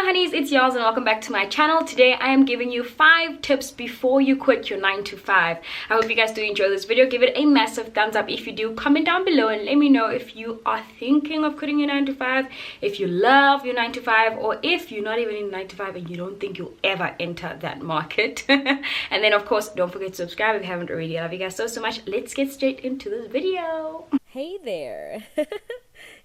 honeys, it's Yals and welcome back to my channel. Today I am giving you 5 tips before you quit your 9 to 5. I hope you guys do enjoy this video. Give it a massive thumbs up if you do. Comment down below and let me know if you are thinking of quitting your 9 to 5, if you love your 9 to 5, or if you're not even in 9 to 5 and you don't think you'll ever enter that market. And then of course, don't forget to subscribe if you haven't already. I love you guys so much. Let's get straight into this video. Hey there.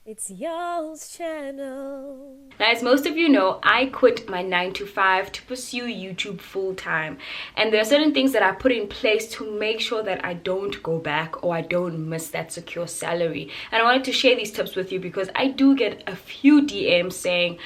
It's y'all's channel. Now, as most of you know, I quit my 9 to 5 to pursue YouTube full time. And there are certain things that I put in place to make sure that I don't go back or I don't miss that secure salary. And I wanted to share these tips with you because I do get a few DMs saying,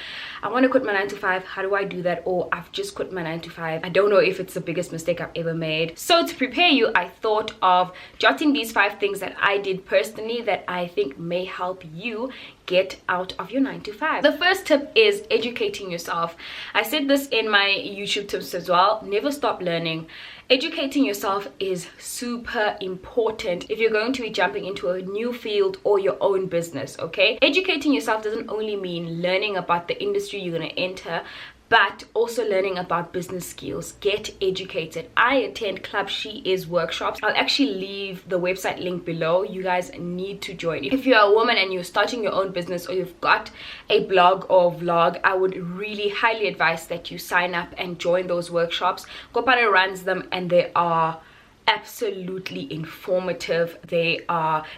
I want to quit my 9 to 5. How do I do that? Or I've just quit my 9 to 5. I don't know if it's the biggest mistake I've ever made. So to prepare you, I thought of jotting these 5 things that I did personally that I think may help you get out of your 9 to 5. The first tip is educating yourself. I said this in my YouTube tips as well. Never stop learning. Educating yourself is super important if you're going to be jumping into a new field or your own business, okay? Educating yourself doesn't only mean learning about the industry you're going to enter, but also learning about business skills. Get educated. I attend Club She Is workshops. I'll actually leave the website link below. You guys need to join. If you're a woman and you're starting your own business or you've got a blog or vlog, I would really highly advise that you sign up and join those workshops. Kopana runs them and they are absolutely informative. They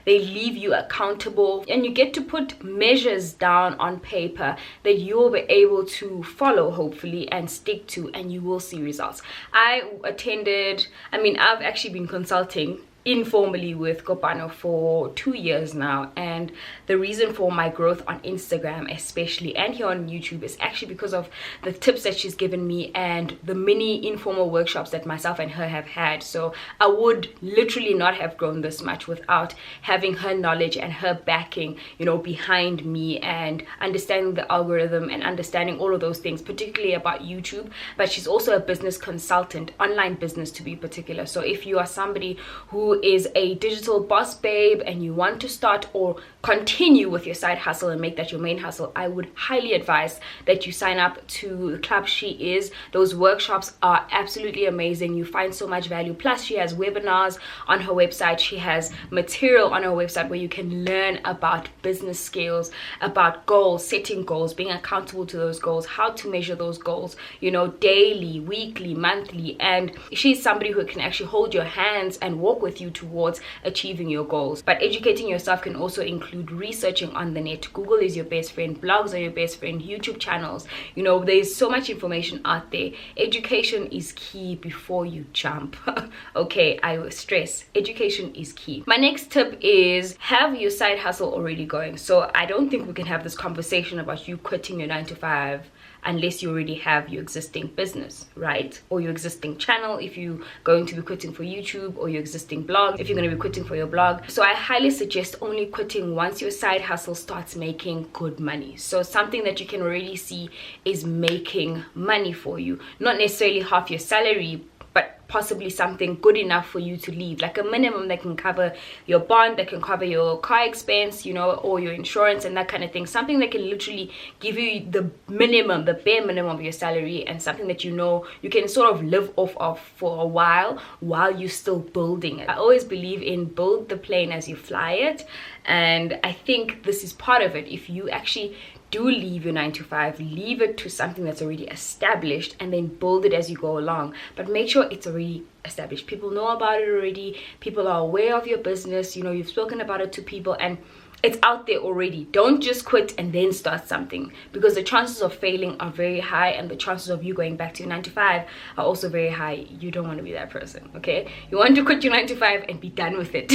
leave you accountable and you get to put measures down on paper that you'll be able to follow hopefully and stick to, and you will see results. I've actually been consulting informally with Kopano for 2 years now, and the reason for my growth on Instagram especially and here on YouTube is actually because of the tips that she's given me and the mini informal workshops that myself and her have had. So I would literally not have grown this much without having her knowledge and her backing, you know, behind me, and understanding the algorithm and understanding all of those things, particularly about YouTube. But she's also a business consultant, online business to be particular. So if you are somebody who is a digital boss babe and you want to start or continue with your side hustle and make that your main hustle, I would highly advise that you sign up to the Club She Is. Those workshops are absolutely amazing. You find so much value. Plus she has webinars on her website. She has material on her website where you can learn about business skills, about goals, setting goals, being accountable to those goals, how to measure those goals, you know, daily, weekly, monthly. And she's somebody who can actually hold your hands and walk with you towards achieving your goals. But educating yourself can also include researching on the net. Google is your best friend, blogs are your best friend, YouTube channels, you know, there's so much information out there. Education is key before you jump. Okay, I stress, education is key. My next tip is have your side hustle already going. So I don't think we can have this conversation about you quitting your 9 to 5 unless you already have your existing business, right? Or your existing channel if you're going to be quitting for YouTube, or your existing blog if you're going to be quitting for your blog. So I highly suggest only quitting once your side hustle starts making good money. So something that you can already see is making money for you, not necessarily half your salary, but possibly something good enough for you to leave, like a minimum that can cover your bond, that can cover your car expense, you know, or your insurance and that kind of thing. Something that can literally give you the minimum, the bare minimum of your salary, and something that you know you can sort of live off of for a while you're still building it. I always believe in build the plane as you fly it, and I think this is part of it. If you actually do leave your 9 to 5, leave it to something that's already established and then build it as you go along. But make sure it's already established. People know about it already. People are aware of your business. You know, you've spoken about it to people and it's out there already. Don't just quit and then start something, because the chances of failing are very high and the chances of you going back to your 9 to 5 are also very high. You don't want to be that person, okay? You want to quit your 9 to 5 and be done with it.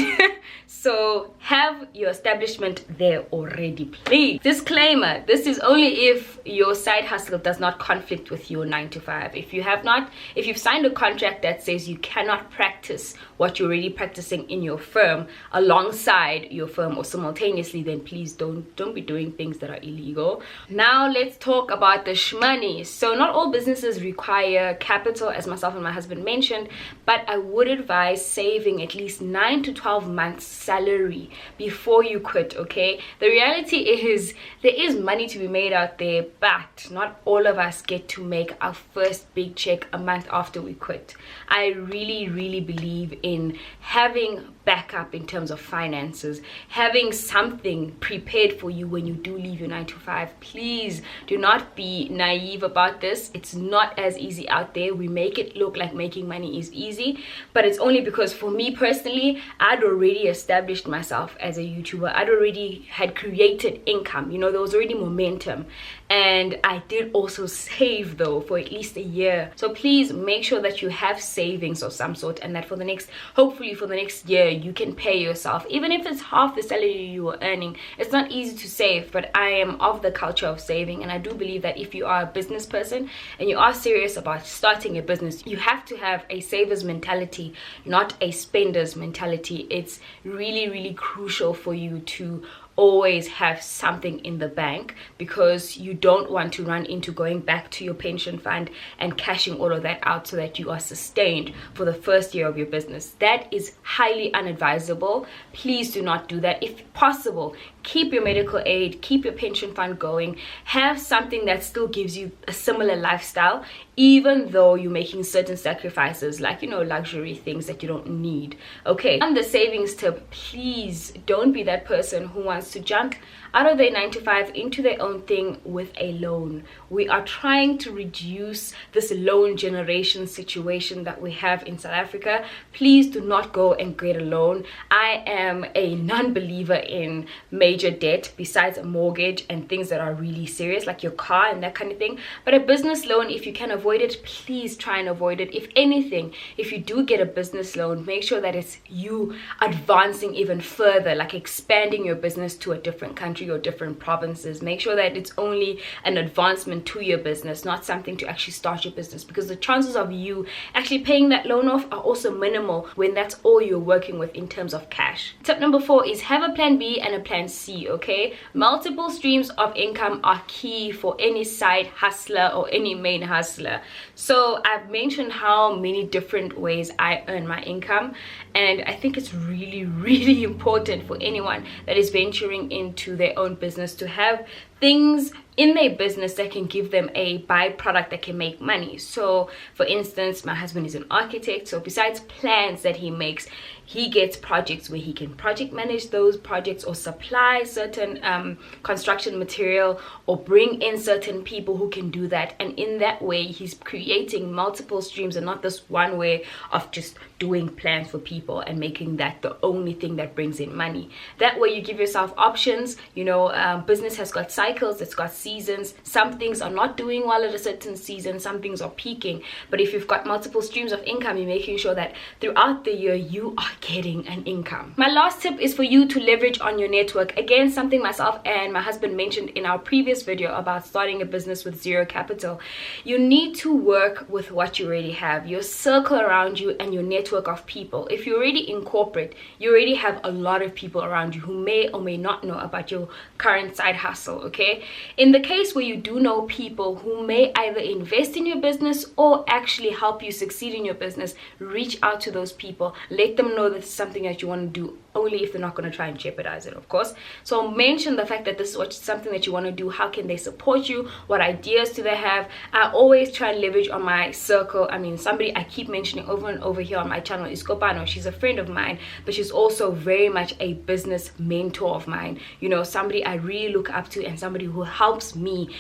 So have your establishment there already, please. Disclaimer, this is only if your side hustle does not conflict with your 9 to 5. If you've signed a contract that says you cannot practice what you're already practicing in your firm alongside your firm or simultaneously honestly, then please don't be doing things that are illegal. Now let's talk about the shmoney. So not all businesses require capital, as myself and my husband mentioned, but I would advise saving at least 9 to 12 months salary before you quit. Okay, the reality is there is money to be made out there, but not all of us get to make our first big check a month after we quit. I really believe in having backup in terms of finances, having something prepared for you when you do leave your 9 to 5. Please do not be naive about this. It's not as easy out there. We make it look like making money is easy, but it's only because for me personally, I'd already established myself as a YouTuber. I'd already had created income, you know, there was already momentum, and I did also save though for at least a year. So please make sure that you have savings of some sort, and that for the next, hopefully for the next year, you can pay yourself, even if it's half the salary you were earning. It's not easy to save, but I am of the culture of saving, and I do believe that if you are a business person and you are serious about starting a business, you have to have a saver's mentality, not a spender's mentality. It's really crucial for you to always have something in the bank, because you don't want to run into going back to your pension fund and cashing all of that out so that you are sustained for the first year of your business. That is highly unadvisable. Please do not do that. If possible, keep your medical aid, keep your pension fund going, have something that still gives you a similar lifestyle, even though you're making certain sacrifices, like, you know, luxury things that you don't need. Okay, on the savings tip, please don't be that person who wants to jump out of their 9 to 5 into their own thing with a loan. We are trying to reduce this loan generation situation that we have in South Africa. Please do not go and get a loan. I am a non-believer in major debt besides a mortgage and things that are really serious, like your car and that kind of thing. But a business loan, if you can avoid it, please try and avoid it. If anything, if you do get a business loan, make sure that it's you advancing even further, like expanding your business to a different country or different provinces. Make sure that it's only an advancement to your business, not something to actually start your business, because the chances of you actually paying that loan off are also minimal when that's all you're working with in terms of cash. Tip number 4 is have a plan B and a plan C. Okay, multiple streams of income are key for any side hustler or any main hustler. So I've mentioned how many different ways I earn my income, and I think it's really important for anyone that is venturing into their own business to have things in their business that can give them a byproduct that can make money. So for instance, my husband is an architect, so besides plans that he makes, he gets projects where he can project manage those projects or supply certain construction material or bring in certain people who can do that. And in that way, he's creating multiple streams and not this one way of just doing plans for people and making that the only thing that brings in money. That way you give yourself options. You know, business has got cycles, it's got seasons. Some things are not doing well at a certain season, some things are peaking. But if you've got multiple streams of income, you're making sure that throughout the year you are getting an income. My last tip is for you to leverage on your network. Again, something myself and my husband mentioned in our previous video about starting a business with zero capital. You need to work with what you already have, your circle around you and your network of people. If you're already in corporate, you already have a lot of people around you who may or may not know about your current side hustle. Okay, in the case where you do know people who may either invest in your business or actually help you succeed in your business, reach out to those people. Let them know this is something that you want to do, only if they're not going to try and jeopardize it, of course. So mention the fact that this is something that you want to do. How can they support you? What ideas do they have? I always try and leverage on my circle. I mean, somebody I keep mentioning over and over here on my channel is Kopano. She's a friend of mine, but she's also very much a business mentor of mine. You know, somebody I really look up to and somebody who helps me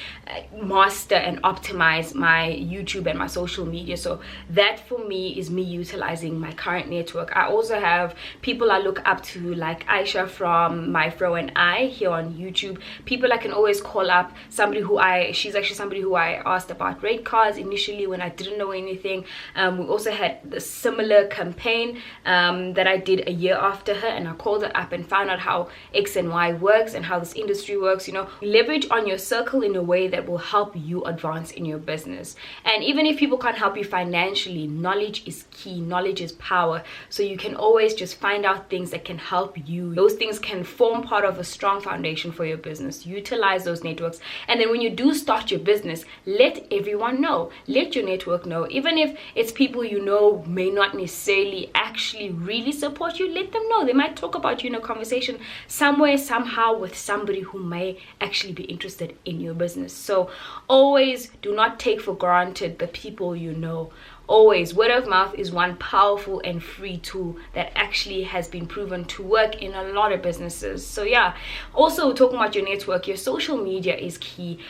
master and optimize my YouTube and my social media. So that for me is me utilizing my current network. I also have people I look up to, like Aisha from My Fro and I here on YouTube. People I can always call up. She's actually somebody who I asked about rate cards initially when I didn't know anything. We also had the similar campaign that I did a year after her, and I called her up and found out how X and Y works and how this industry works. You know, leverage on your circle in a way that will help you advance in your business. And even if people can't help you financially, knowledge is key. Knowledge is power. So you can always just find out things that can can help you. Those things can form part of a strong foundation for your business. Utilize those networks, and then when you do start your business, let everyone know. Let your network know. Even if it's people you know may not necessarily actually really support you, let them know. They might talk about you in a conversation somewhere, somehow, with somebody who may actually be interested in your business. So always do not take for granted the people you know. Always, word of mouth is one powerful and free tool that actually has been proven to work in a lot of businesses. So yeah, also talking about your network, your social media is key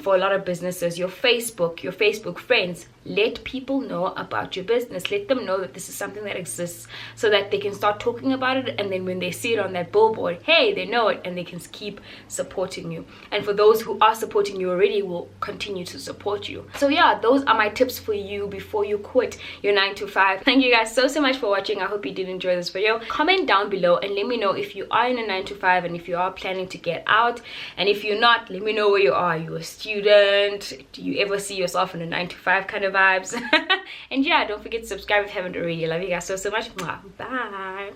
for a lot of businesses. Your Facebook friends, let people know about your business. Let them know that this is something that exists, so that they can start talking about it, and then when they see it on that billboard, hey, they know it, and they can keep supporting you. And for those who are supporting you already, will continue to support you. So yeah, those are my tips for you before you quit your 9 to 5. Thank you guys so much for watching. I hope you did enjoy this video. Comment down below and let me know if you are in a 9 to 5 and if you are planning to get out. And if you're not, let me know where you are. Are you a student? Do you ever see yourself in a 9 to 5 kind of vibes? And yeah, don't forget to subscribe if you haven't already. I love you guys so much. Bye.